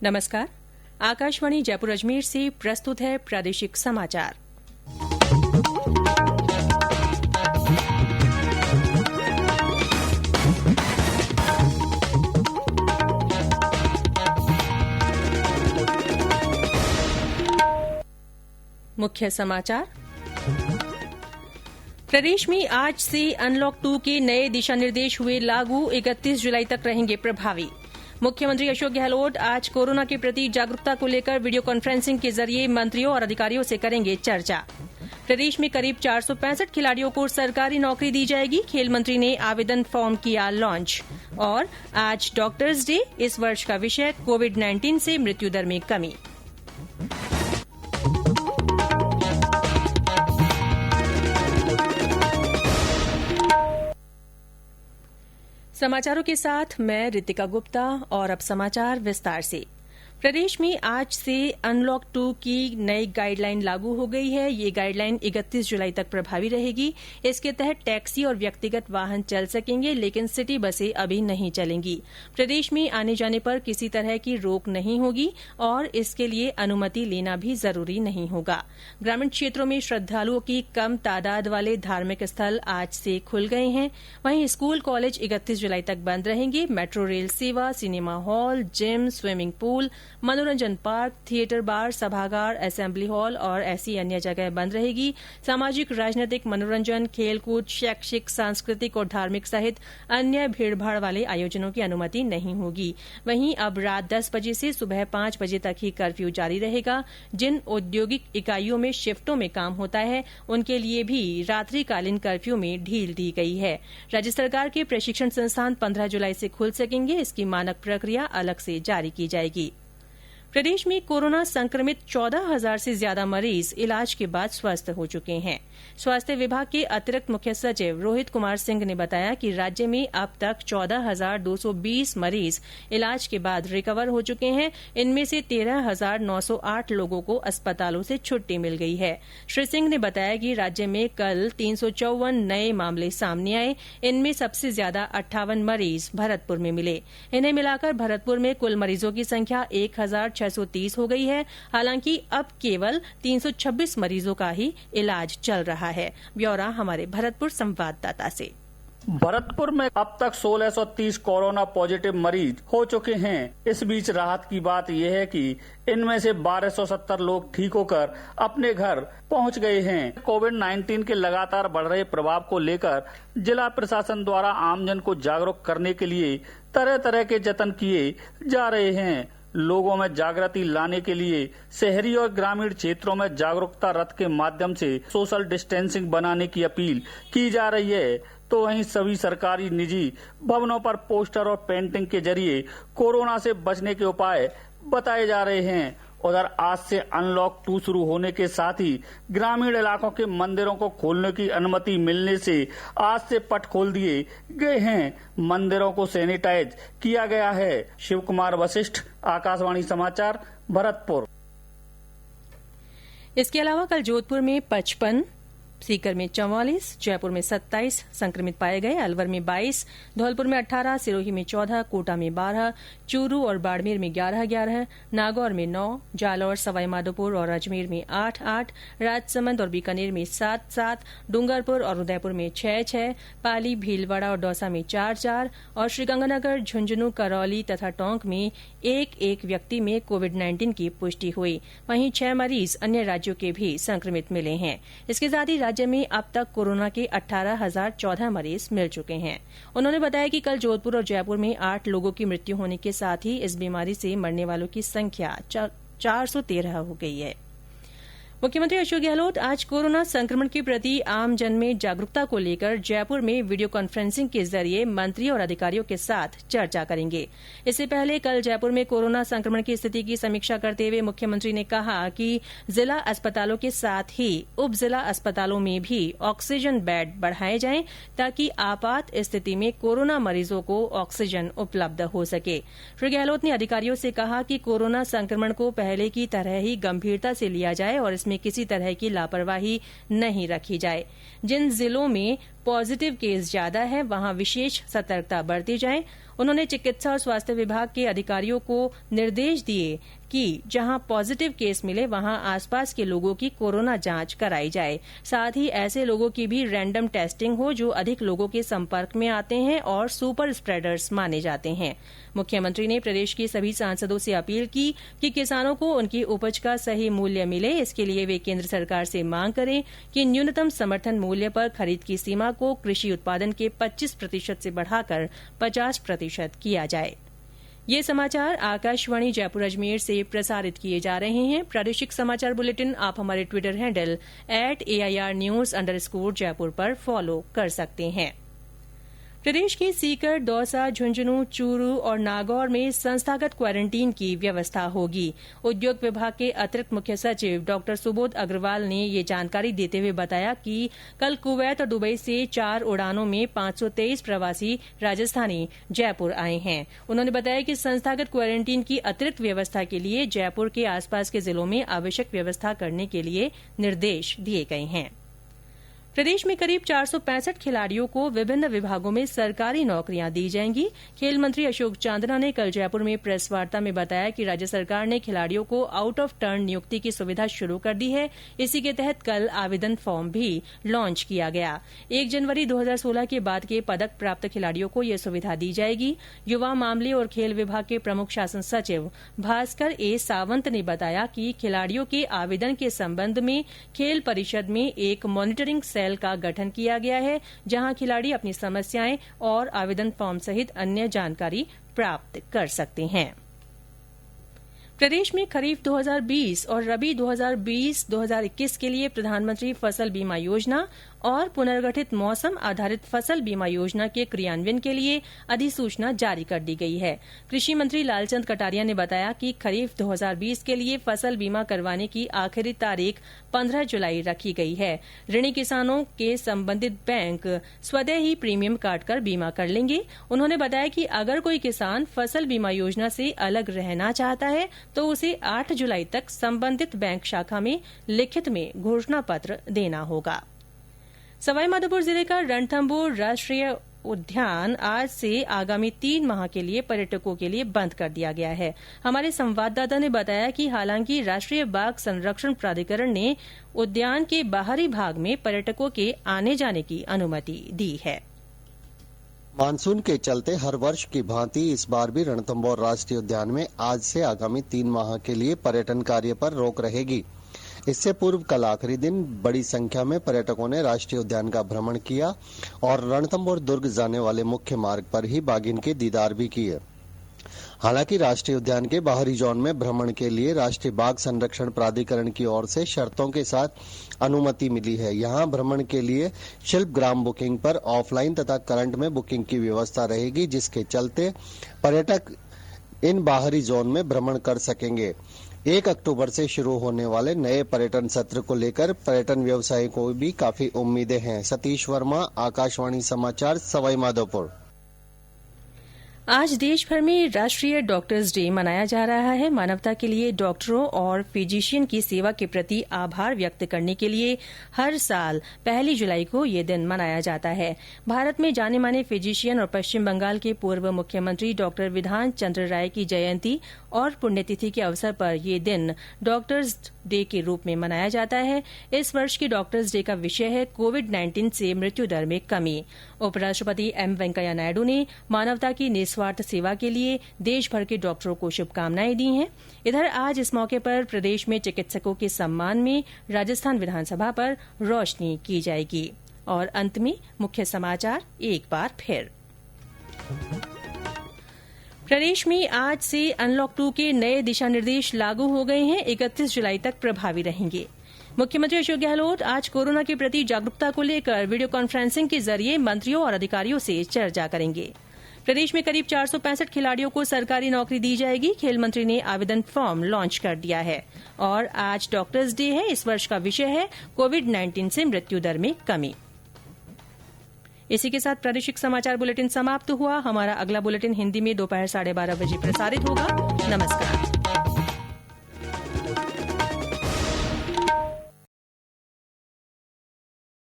नमस्कार। आकाशवाणी जयपुर अजमेर से प्रस्तुत है प्रादेशिक समाचार। मुख्य समाचार। प्रदेश में आज से अनलॉक 2 के नए दिशा निर्देश हुए लागू। 31 जुलाई तक रहेंगे प्रभावी। मुख्यमंत्री अशोक गहलोत आज कोरोना के प्रति जागरूकता को लेकर वीडियो कॉन्फ्रेंसिंग के जरिए मंत्रियों और अधिकारियों से करेंगे चर्चा। प्रदेश में करीब 465 खिलाड़ियों को सरकारी नौकरी दी जाएगी। खेल मंत्री ने आवेदन फॉर्म किया लॉन्च। और आज डॉक्टर्स डे। इस वर्ष का विषय कोविड-19 से मृत्यु दर में कमी। समाचारों के साथ मैं रितिका गुप्ता और अब समाचार विस्तार से। प्रदेश में आज से अनलॉक 2 की नई गाइडलाइन लागू हो गई है। ये गाइडलाइन 31 जुलाई तक प्रभावी रहेगी। इसके तहत टैक्सी और व्यक्तिगत वाहन चल सकेंगे, लेकिन सिटी बसें अभी नहीं चलेंगी। प्रदेश में आने जाने पर किसी तरह की रोक नहीं होगी और इसके लिए अनुमति लेना भी जरूरी नहीं होगा। ग्रामीण क्षेत्रों में श्रद्धालुओं की कम तादाद वाले धार्मिक स्थल आज से खुल गए हैं। वहीं स्कूल कॉलेज 31 जुलाई तक बंद रहेंगे। मेट्रो रेल सेवा, cinema hall, gym, swimming pool, मनोरंजन पार्क, थिएटर, बार, सभागार, असेंबली हॉल और ऐसी अन्य जगह बंद रहेगी। सामाजिक, राजनीतिक, मनोरंजन, खेलकूद, शैक्षिक, सांस्कृतिक और धार्मिक सहित अन्य भीड़भाड़ वाले आयोजनों की अनुमति नहीं होगी। वहीं अब रात 10 बजे से सुबह 5 बजे तक ही कर्फ्यू जारी रहेगा। जिन औद्योगिक इकाइयों में शिफ्टों में काम होता है, उनके लिए भी रात्रिकालीन कर्फ्यू में ढील दी गई है। राज्य सरकार के प्रशिक्षण संस्थान 15 जुलाई से खुल सकेंगे। इसकी मानक प्रक्रिया अलग से जारी की जाएगी। प्रदेश में कोरोना संक्रमित 14,000 से ज्यादा मरीज इलाज के बाद स्वस्थ हो चुके हैं। स्वास्थ्य विभाग के अतिरिक्त मुख्य सचिव रोहित कुमार सिंह ने बताया कि राज्य में अब तक 14,220 मरीज इलाज के बाद रिकवर हो चुके हैं। इनमें से 13,908 लोगों को अस्पतालों से छुट्टी मिल गई है। श्री सिंह ने बताया कि राज्य में कल 354 नए मामले सामने आए। इनमें सबसे ज्यादा 58 मरीज भरतपुर में मिले। इन्हें मिलाकर भरतपुर में कुल मरीजों की संख्या 1,630 हो गई है। हालांकि अब केवल 326 मरीजों का ही इलाज चल रहा है। ब्यौरा हमारे भरतपुर संवाददाता से। भरतपुर में अब तक 1630 कोरोना पॉजिटिव मरीज हो चुके हैं। इस बीच राहत की बात यह है कि इनमें से 1270 लोग ठीक होकर अपने घर पहुंच गए हैं। कोविड-19 के लगातार बढ़ रहे प्रभाव को लेकर जिला प्रशासन द्वारा आमजन को जागरूक करने के लिए तरह तरह के जतन किए जा रहे हैं। लोगों में जागृति लाने के लिए शहरी और ग्रामीण क्षेत्रों में जागरूकता रथ के माध्यम से सोशल डिस्टेंसिंग बनाने की अपील की जा रही है। तो वहीं सभी सरकारी निजी भवनों पर पोस्टर और पेंटिंग के जरिए कोरोना से बचने के उपाय बताए जा रहे हैं। उधर आज से अनलॉक 2 शुरू होने के साथ ही ग्रामीण इलाकों के मंदिरों को खोलने की अनुमति मिलने से आज से पट खोल दिए गए हैं। मंदिरों को सैनिटाइज किया गया है। शिव कुमार वशिष्ठ, आकाशवाणी समाचार, भरतपुर। इसके अलावा कल जोधपुर में 55, सीकर में 44, जयपुर में 27 संक्रमित पाए गए। अलवर में 22, धौलपुर में 18, सिरोही में 14, कोटा में 12, चूरू और बाड़मेर में 11-11, नागौर में 9, जालौर, सवाईमाधोपुर और अजमेर में 8-8, राजसमंद और बीकानेर में 7-7, डूंगरपुर और उदयपुर में 6-6, पाली, भीलवाड़ा और दौसा में 4-4 और श्रीगंगानगर, झुंझुनू, करौली तथा टोंक में 1-1 व्यक्ति में कोविड-19 की पुष्टि हुई। वहीं 6 मरीज अन्य राज्यों के भी संक्रमित मिले हैं। इसके साथ ही राज्य में अब तक कोरोना के 18,014 मरीज मिल चुके हैं। उन्होंने बताया कि कल जोधपुर और जयपुर में 8 लोगों की मृत्यु होने के साथ ही इस बीमारी से मरने वालों की संख्या 413 हो गई है। मुख्यमंत्री अशोक गहलोत आज कोरोना संक्रमण के प्रति आमजन में जागरूकता को लेकर जयपुर में वीडियो कॉन्फ्रेंसिंग के जरिए मंत्रियों और अधिकारियों के साथ चर्चा करेंगे। इससे पहले कल जयपुर में कोरोना संक्रमण की स्थिति की समीक्षा करते हुए मुख्यमंत्री ने कहा कि जिला अस्पतालों के साथ ही उप जिला अस्पतालों में भी ऑक्सीजन बेड बढ़ाए जाएं, ताकि आपात स्थिति में कोरोना मरीजों को ऑक्सीजन उपलब्ध हो सके। श्री गहलोत ने अधिकारियों से कहा कि कोरोना संक्रमण को पहले की तरह ही गंभीरता से लिया जाए और इसमें किसी तरह की लापरवाही नहीं रखी जाए। जिन जिलों में पॉजिटिव केस ज्यादा है वहां विशेष सतर्कता बरती जाए। उन्होंने चिकित्सा और स्वास्थ्य विभाग के अधिकारियों को निर्देश दिए कि जहां पॉजिटिव केस मिले वहां आसपास के लोगों की कोरोना जांच कराई जाए। साथ ही ऐसे लोगों की भी रैंडम टेस्टिंग हो जो अधिक लोगों के संपर्क में आते हैं और सुपर स्प्रेडर्स माने जाते हैं। मुख्यमंत्री ने प्रदेश के सभी सांसदों से अपील की कि किसानों को उनकी उपज का सही मूल्य मिले। इसके लिए वे केंद्र सरकार से मांग करें कि न्यूनतम समर्थन मूल्य पर खरीद की सीमा को कृषि उत्पादन के 25% से बढ़ाकर 50% किया जाए। ये समाचार आकाशवाणी जयपुर अजमेर से प्रसारित किए जा रहे हैं। प्रादेशिक समाचार बुलेटिन आप हमारे ट्विटर हैंडल @AIRnews_जयपुर पर फॉलो कर सकते हैं। प्रदेश के सीकर, दौसा, झुंझुनूं, चूरू और नागौर में संस्थागत क्वारंटीन की व्यवस्था होगी। उद्योग विभाग के अतिरिक्त मुख्य सचिव डॉ सुबोध अग्रवाल ने ये जानकारी देते हुए बताया कि कल कुवैत और दुबई से 4 उड़ानों में 523 प्रवासी राजस्थानी जयपुर आए हैं। उन्होंने बताया कि संस्थागत क्वारंटीन की अतिरिक्त व्यवस्था के लिए जयपुर के आसपास के जिलों में आवश्यक व्यवस्था करने के लिए निर्देश दिए गए हैं। प्रदेश में करीब 465 खिलाड़ियों को विभिन्न विभागों में सरकारी नौकरियां दी जाएंगी। खेल मंत्री अशोक चांदना ने कल जयपुर में प्रेस वार्ता में बताया कि राज्य सरकार ने खिलाड़ियों को आउट ऑफ टर्न नियुक्ति की सुविधा शुरू कर दी है। इसी के तहत कल आवेदन फॉर्म भी लॉन्च किया गया। 1 जनवरी 2016 के बाद के पदक प्राप्त खिलाड़ियों को यह सुविधा दी जाएगी। युवा मामले और खेल विभाग के प्रमुख शासन सचिव भास्कर ए सावंत ने बताया कि खिलाड़ियों के आवेदन के संबंध में खेल परिषद में एक मॉनिटरिंग सेल का गठन किया गया है, जहां खिलाड़ी अपनी समस्याएं और आवेदन फॉर्म सहित अन्य जानकारी प्राप्त कर सकते हैं। प्रदेश में खरीफ 2020 और रबी 2020-2021 के लिए प्रधानमंत्री फसल बीमा योजना और पुनर्गठित मौसम आधारित फसल बीमा योजना के क्रियान्वयन के लिए अधिसूचना जारी कर दी गई है। कृषि मंत्री लालचंद कटारिया ने बताया कि खरीफ 2020 के लिए फसल बीमा करवाने की आखिरी तारीख 15 जुलाई रखी गई है। ऋणी किसानों के संबंधित बैंक स्वतः ही प्रीमियम काटकर बीमा कर लेंगे। उन्होंने बताया कि अगर कोई किसान फसल बीमा योजना से अलग रहना चाहता है तो उसे 8 जुलाई तक संबंधित बैंक शाखा में लिखित में घोषणा पत्र देना होगा। सवाईमाधोपुर जिले का रणथंभौर राष्ट्रीय उद्यान आज से आगामी 3 माह के लिए पर्यटकों के लिए बंद कर दिया गया है। हमारे संवाददाता ने बताया कि हालांकि राष्ट्रीय बाघ संरक्षण प्राधिकरण ने उद्यान के बाहरी भाग में पर्यटकों के आने जाने की अनुमति दी है। मानसून के चलते हर वर्ष की भांति इस बार भी रणथंभौर राष्ट्रीय उद्यान में आज से आगामी 3 माह के लिए पर्यटन कार्य पर रोक रहेगी। इससे पूर्व कल आखिरी दिन बड़ी संख्या में पर्यटकों ने राष्ट्रीय उद्यान का भ्रमण किया और रणथंभौर दुर्ग जाने वाले मुख्य मार्ग पर ही बाघिन के दीदार भी किए। हालांकि राष्ट्रीय उद्यान के बाहरी जोन में भ्रमण के लिए राष्ट्रीय बाघ संरक्षण प्राधिकरण की ओर से शर्तों के साथ अनुमति मिली है। यहां भ्रमण के लिए शिल्पग्राम बुकिंग पर ऑफलाइन तथा करंट में बुकिंग की व्यवस्था रहेगी, जिसके चलते पर्यटक इन बाहरी जोन में भ्रमण कर सकेंगे। 1 अक्टूबर से शुरू होने वाले नए पर्यटन सत्र को लेकर पर्यटन व्यवसायी को भी काफी उम्मीदें हैं। सतीश वर्मा, आकाशवाणी समाचार, सवाईमाधोपुर। आज देश भर में राष्ट्रीय डॉक्टर्स डे मनाया जा रहा है। मानवता के लिए डॉक्टरों और फिजिशियन की सेवा के प्रति आभार व्यक्त करने के लिए हर साल 1 जुलाई को ये दिन मनाया जाता है। भारत में जाने माने फिजिशियन और पश्चिम बंगाल के पूर्व मुख्यमंत्री डॉक्टर विधान चंद्र राय की जयंती और पुण्यतिथि के अवसर पर यह दिन डॉक्टर्स डे के रूप में मनाया जाता है। इस वर्ष की डॉक्टर्स डे का विषय है कोविड-19 से मृत्यु दर में कमी। उपराष्ट्रपति एम वेंकैया नायडू ने मानवता की निस्वार्थ सेवा के लिए देश भर के डॉक्टरों को शुभकामनाएं दी हैं। इधर आज इस मौके पर प्रदेश में चिकित्सकों के सम्मान में राजस्थान विधानसभा पर रोशनी की जाएगी। और अंत में मुख्य समाचार एक बार फिर। प्रदेश में आज से अनलॉक 2 के नए दिशा निर्देश लागू हो गए हैं। 31 जुलाई तक प्रभावी रहेंगे। मुख्यमंत्री अशोक गहलोत आज कोरोना के प्रति जागरूकता को लेकर वीडियो कॉन्फ्रेंसिंग के जरिए मंत्रियों और अधिकारियों से चर्चा करेंगे। प्रदेश में करीब 465 खिलाड़ियों को सरकारी नौकरी दी जाएगी। खेल मंत्री ने आवेदन फॉर्म लॉन्च कर दिया है। और आज डॉक्टर्स डे है। इस वर्ष का विषय है कोविड-19 से मृत्यु दर में कमी। इसी के साथ प्रादेशिक समाचार बुलेटिन समाप्त हुआ। हमारा अगला बुलेटिन हिंदी में दोपहर 12:30 बजे प्रसारित होगा। नमस्कार।